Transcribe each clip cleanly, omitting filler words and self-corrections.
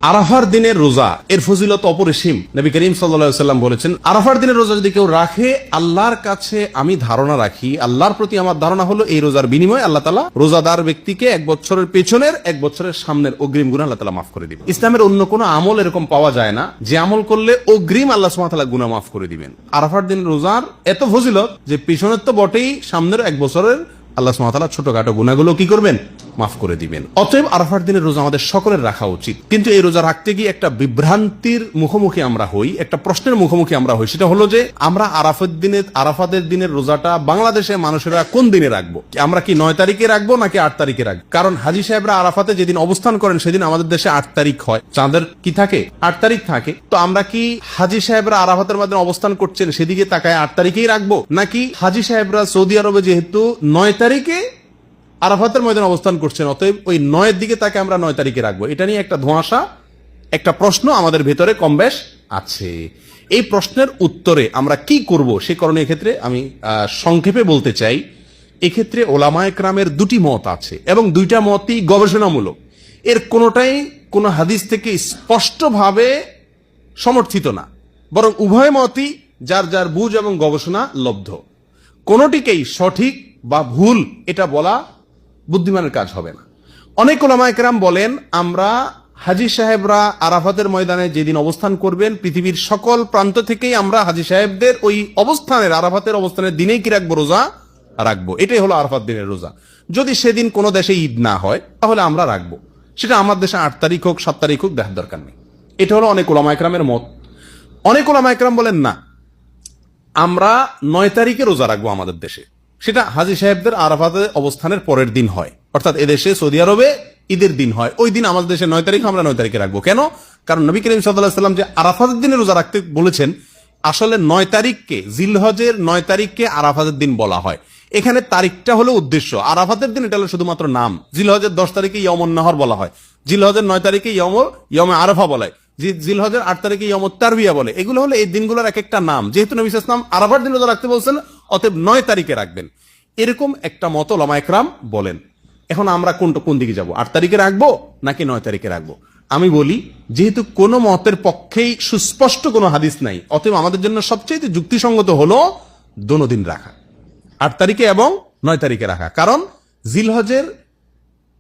আরাফার দিনের রোজা এর ফজিলত অপরিসীম। নবী করিম সাল্লাল্লাহু আলাইহি সাল্লাম বলেছেন, আরাফার দিনের রোজা যদি কেউ রাখে, আল্লাহর কাছে আমি ধারণা রাখি, আল্লাহর প্রতি আমার ধারণা হলো এই রোজার বিনিময়ে আল্লাহ তাআলা রোজাদার ব্যক্তিকে 1 বছরের পেছনের 1 বছরের সামনের অগ্রিম গুনাহ আল্লাহ তাআলা মাফ করে দিবেন। ইসলামের অন্য কোনো আমল এরকম পাওয়া যায় না যে আমল করলে অগ্রিম আল্লাহ সুবহানাহু ওয়া তাআলা গুনাহ মাফ করে দিবেন। আরাফার দিনের রোজার এত ফজিলত যে পেছনের তো বটেই, সামনের 1 বছরের আল্লাহ সুবহানাহু ওয়া তাআলা ছোটখাটো গুনাহগুলো কি করবেন? মাফ করে দিবেন। অতএব আরাফার দিনের রোজা আমাদের সকলের রাখা উচিত। কিন্তু এই রোজা রাখতে গিয়ে একটা বিভ্রান্তির মুখোমুখি আমরা হই, একটা প্রশ্নের মুখোমুখি আমরা হই। সেটা হলো যে আমরা আরাফাতের দিনের রোজাটা বাংলাদেশে মানুষেরা কোন দিনে রাখবো? আমরা কি 9 তারিখে রাখবো নাকি 8 তারিখে রাখবো? কারণ হাজী সাহেবরা আরাফাতে যেদিন অবস্থান করেন সেদিন আমাদের দেশে 8 তারিখ হয়, চাঁদের কি থাকে? 8 তারিখ থাকে। তো আমরা কি হাজী সাহেবরা আরাফাতের মধ্যে অবস্থান করছেন সেদিকে তাকায় 8 তারিখেই রাখবো, নাকি হাজী সাহেবরা সৌদি আরবে যেহেতু 9 তারিখে আরাফাতের ময়দানে অবস্থান করছেন, অতএব ওই 9 এর দিকে তাকে আমরা 9 তারিখে রাখবো? এটা নিয়ে একটা ধোঁয়াশা, একটা প্রশ্ন আমাদের ভেতরে কম বেশ আছে। এই প্রশ্নের উত্তরে আমরা কি করব সে কারণে এক্ষেত্রে আমি সংক্ষেপে বলতে চাই, এক্ষেত্রে ওলামায়ে কেরামের দুটি মত আছে এবং দুইটা মতই গবেষণামূলক। এর কোনোটাই কোনো হাদিস থেকে স্পষ্টভাবে সমর্থিত না, বরং উভয় মতই যার যার বুঝ এবং গবেষণা লব্ধ। কোনোটিকেই সঠিক বা ভুল এটা বলা বুদ্ধিমানের কাজ হবে না। অনেক উলামায়ে কেরাম বলেন, আমরা হাজী সাহেবরা আরাফাতের ময়দানে যেদিন অবস্থান করবেন, পৃথিবীর সকল প্রান্ত থেকেই আমরা হাজী সাহেবদের ওই অবস্থানের, আরাফাতের অবস্থানের দিনেই কি রাখবো? রোজা রাখবো। এটাই হলো আরাফাত দিনের রোজা। যদি সেদিন কোনো দেশে ঈদ না হয় তাহলে আমরা রাখবো, সেটা আমার দেশে 8 তারিখ হোক 7 তারিখ হোক, দেখার দরকার নেই। এটা হলো অনেক উলামায়ে কেরামের মত। অনেক উলামায়ে কেরাম বলেন না, আমরা 9 তারিখে রোজা রাখবো আমাদের দেশে, সেটা হাজী সাহেবদের আরাফাতে অবস্থানের পরের দিন হয়, অর্থাৎ এদেশে সৌদি আরবে ঈদের দিন হয়, ওই দিন আমাদের দেশে 9 তারিখ, আমরা 9 তারিখে রাখবো। কেন? কারণ নবী করিম সাল্লাল্লাহু আলাইহি ওয়াসাল্লাম যে আরাফাতের দিনে রোজা রাখতে বলেছেন, আসলে 9 তারিখকে, জিলহজের 9 তারিখকে আরাফাতের দিন বলা হয়। এখানে তারিখটা হলো উদ্দেশ্য, আরাফাতের দিন এটা হলো শুধুমাত্র নাম। জিলহজের 10 তারিখে ইয়মুন নাহর বলা হয়, জিলহজের 9 তারিখে ইয়মে আরাফা বলা হয়, জিলহজের 8 তারিখে ইয়মুত তারবিয়া বলে। এগুলো হলো এই দিনগুলোর এক একটা নাম। যেহেতু নবী সাল্লাল্লাহু আলাইহি ওয়াসাল্লাম আরাফার দিন রোজা রাখতে বলছেন, অতএব 9 তারিখে রাখবেন, এরকম একটা মত উলামায়ে কেরাম বলেন। এখন আমরা কোন দিকে যাব? 8 তারিখে রাখবো নাকি 9 তারিখে রাখবো? আমি বলি, যেহেতু কোন মতের পক্ষেই সুস্পষ্ট কোনো হাদিস নাই, অতএব আমাদের জন্য সবচেয়ে যুক্তিসঙ্গত হলো দোনো দিন রাখা, 8 তারিখে এবং 9 তারিখে রাখা। কারণ জিলহজের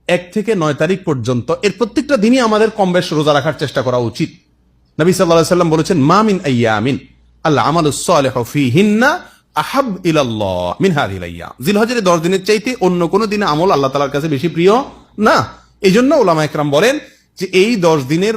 1 থেকে 9 তারিখ পর্যন্ত এর প্রত্যেকটা দিনই আমাদের কম বেশ রোজা রাখার চেষ্টা করা উচিত। নবী সাল্লাল্লাহু আলাইহি ওয়াসাল্লাম বলেছেন, মা মিন আইয়ামিন আল আমালুস সালিহু ফীহিন্না আহাব ইলাল্লাহ মিন হাযিহিল আইয়াম। জিলহজের 10 দিনের চাইতে অন্য কোন দিনে আমল আল্লাহ তাআলার কাছে বেশি প্রিয় না। এই জন্য উলামায়ে কেরাম বলেন যে এই 10 দিনের